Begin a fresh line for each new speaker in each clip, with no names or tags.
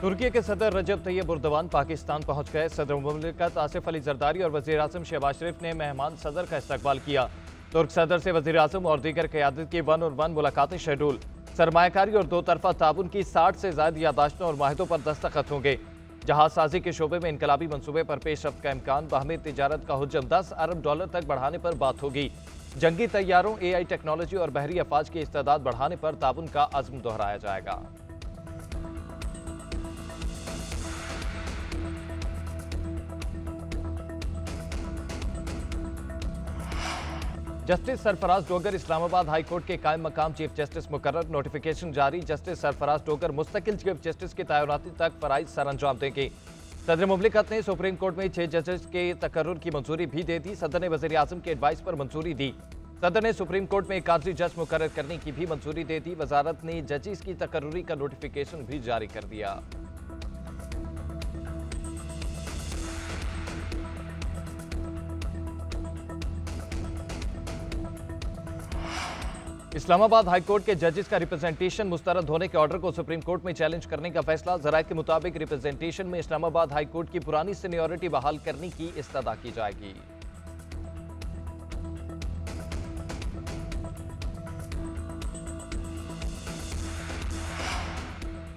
तुर्की के सदर रजब Tayyip Erdogan Pakistan पहुंच गए। सदर मुमलिकत आसिफ अली जरदारी और वज़ीर आज़म शहबाज शरीफ ने मेहमान सदर का इस्तकबाल किया। तुर्क सदर से वज़ीर आज़म और दीगर क़यादत की 1-on-1 मुलाकातें शेड्यूल। सरमायाकारी और दो तरफा ताउन की 60 से ज़ायद यादाश्तों और माहिदों पर दस्तखत होंगे। जहाज साजी के शोबे में इनकलाबी मनसूबे पर पेशरफ्त का इम्कान। बाहमी तिजारत का हुज्जम $10 अरब तक बढ़ाने पर बात होगी। जंगी तैयारों, AI टेक्नोलॉजी और बहरी अफवाज की इस्तेदाद बढ़ाने पर ताउन का अज़्म दोहराया जाएगा। Justice Sarfaraz Dogar Islamabad high court के कायम मकाम चीफ जस्टिस मुकर्रर। नोटिफिकेशन जारी। जस्टिस सरफराज डोगर मुस्तकिल चीफ जस्टिस की तैनाती तक फराइज सर अंजाम देंगे। सदर मुमलिकत ने सुप्रीम कोर्ट में 6 जजेस के तकर्रुर की मंजूरी भी दे दी। सदर ने वज़ीर आज़म के एडवाइस पर मंजूरी दी। सदर ने सुप्रीम कोर्ट में एक काजी जज मुकर्रर करने की भी मंजूरी दे दी। वजारत ने जजेस की तकर्रुरी का नोटिफिकेशन भी जारी कर दिया। इस्लामाबाद हाई कोर्ट के जजेस का रिप्रेजेंटेशन मुस्तरद होने के ऑर्डर को सुप्रीम कोर्ट में चैलेंज करने का फैसला। जराये के मुताबिक रिप्रेजेंटेशन में इस्लामाबाद हाई कोर्ट की पुरानी सीनियरिटी बहाल करने की इस्तदा की जाएगी।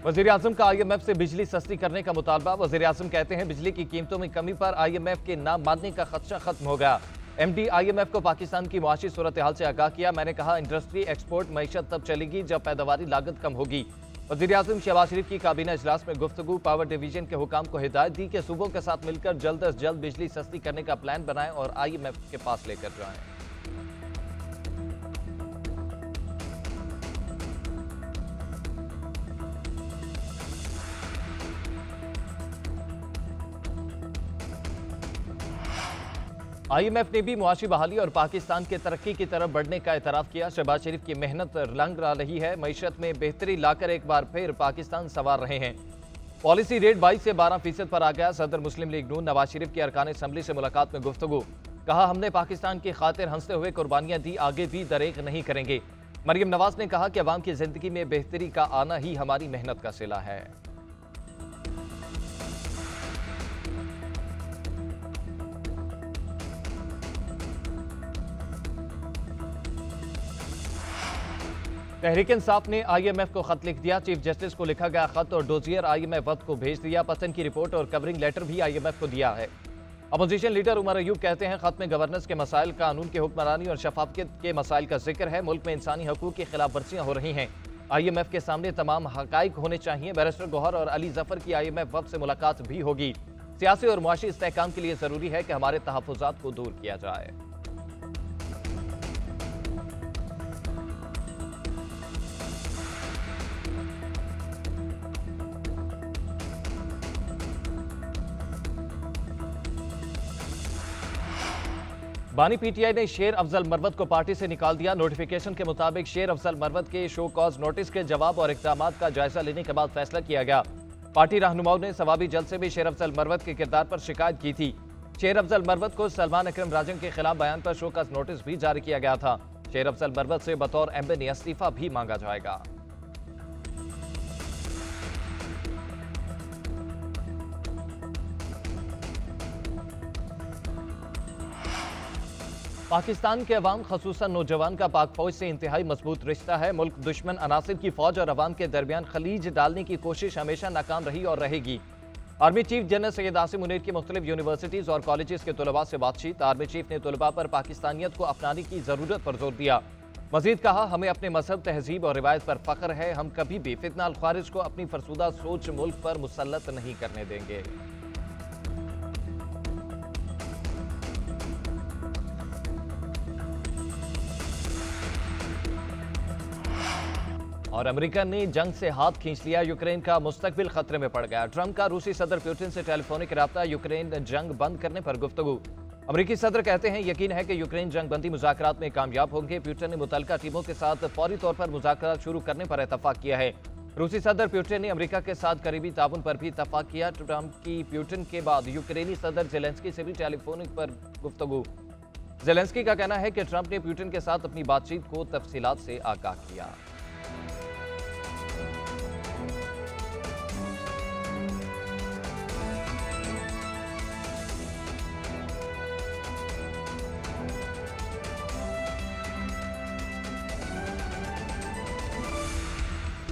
वज़ीर आज़म का IMF से बिजली सस्ती करने का मुतालबा। वज़ीर आज़म कहते हैं बिजली की कीमतों में कमी पर IMF के नाम मानने का खदशा खत्म हो गया। MD IMF को पाकिस्तान की मुआशी सूरत हाल से आगाह किया। मैंने कहा इंडस्ट्री एक्सपोर्ट मईशत तब चलेगी जब पैदावारी लागत कम होगी। वज़ीर आज़म शहबाज शरीफ की काबीना इजलास में गुफ्तगू। पावर डिवीजन के हुकाम को हिदायत दी कि सूबों के साथ मिलकर जल्द अज जल्द बिजली सस्ती करने का प्लान बनाएं और IMF के पास लेकर जाएं। IMF ने भी मुआशी बहाली और पाकिस्तान के तरक्की की तरफ बढ़ने का एतराफ़ किया। शहबाज शरीफ की मेहनत रंग ला रही है। मईशत में बेहतरी लाकर एक बार फिर पाकिस्तान संवार रहे हैं। पॉलिसी रेट 22 से 12% पर आ गया। सदर मुस्लिम लीग नून नवाज शरीफ की अरकान असम्बली से मुलाकात में गुफ्तगू। कहा हमने पाकिस्तान की खातिर हंसते हुए कुर्बानियां दी, आगे भी दरेग नहीं करेंगे। मरियम नवाज ने कहा कि अवाम की जिंदगी में बेहतरी का आना ही हमारी मेहनत का सिला है। तहरीक इंसाफ ने IMF को खत लिख दिया। चीफ जस्टिस को लिखा गया खत और डोजियर IMF वक्त को भेज दिया। पतन की रिपोर्ट और कवरिंग लेटर भी IMF को दिया है। अपोजिशन लीडर उमर अयूब कहते हैं खत में गवर्नेंस के मसाइल, कानून की हुक्मरानी और शफाफियत के मसाइल का जिक्र है। मुल्क में इंसानी हकूक की खिलाफ वर्जियां हो रही हैं। IMF के सामने तमाम हकाइक होने चाहिए। बैरिस्टर गौहर और अली जफर की IMF वक्त से मुलाकात भी होगी। सियासी और मुआशी इस्तेहकाम के लिए जरूरी है कि हमारे तहफ़्फ़ुज़ात को दूर किया जाए। बानी PTI ने शेर अफजल मरवत को पार्टी से निकाल दिया। नोटिफिकेशन के मुताबिक शेर अफजल मरवत के शो कॉज नोटिस के जवाब और इक़दाम का जायजा लेने के बाद फैसला किया गया। पार्टी रहनुमाओं ने सवाबी जलसे में शेर अफजल मरवत के किरदार पर शिकायत की थी। शेर अफजल मरवत को सलमान अकरम राजन के खिलाफ बयान पर शो कॉज नोटिस भी जारी किया गया था। शेर अफजल मरवत से बतौर MNA इस्तीफा भी मांगा जाएगा। पाकिस्तान के अवाम खसूसन नौजवान का पाक फौज से इंतहाई मजबूत रिश्ता है। मुल्क दुश्मन अनासिर की फौज और अवाम के दरमियान खलीज डालने की कोशिश हमेशा नाकाम रही और रहेगी। Army chief general Syed Asim Munir की मुख्तलिफ यूनिवर्सिटीज़ और कॉलेजेस के तलबा से बातचीत। आर्मी चीफ ने तलबा पर पाकिस्तानियत को अपनाने की ज़रूरत पर जोर दिया। मजीद कहा हमें अपने मजहब, तहजीब और रिवायत पर फ़ख्र है। हम कभी भी फितना अल ख्वारिज को अपनी फरसुदा सोच मुल्क पर मुसल्लत नहीं करने देंगे। और अमेरिका ने जंग से हाथ खींच लिया। यूक्रेन का मुस्तकबिल खतरे में पड़ गया। ट्रंप का रूसी सदर पुतिन से टेलीफोनिक राब्ता। यूक्रेन जंग बंद करने पर गुफ्तगू। अमेरिकी सदर कहते हैं यकीन है कि यूक्रेन जंग बंदी मुज़ाकरात में कामयाब होंगे। पुतिन ने मुतल्लिका टीमों के साथ फौरी तौर पर मुज़ाकरात शुरू करने पर इतफाक किया है। रूसी सदर पुतिन ने अमेरिका के साथ करीबी ताउन पर भी इतफाक किया। ट्रंप की पुतिन के बाद यूक्रेनी सदर ज़ेलेंस्की से भी टेलीफोनिक पर गुफ्तगू। ज़ेलेंस्की का कहना है कि ट्रंप ने पुतिन के साथ अपनी बातचीत को तफसीलात से आगाह किया।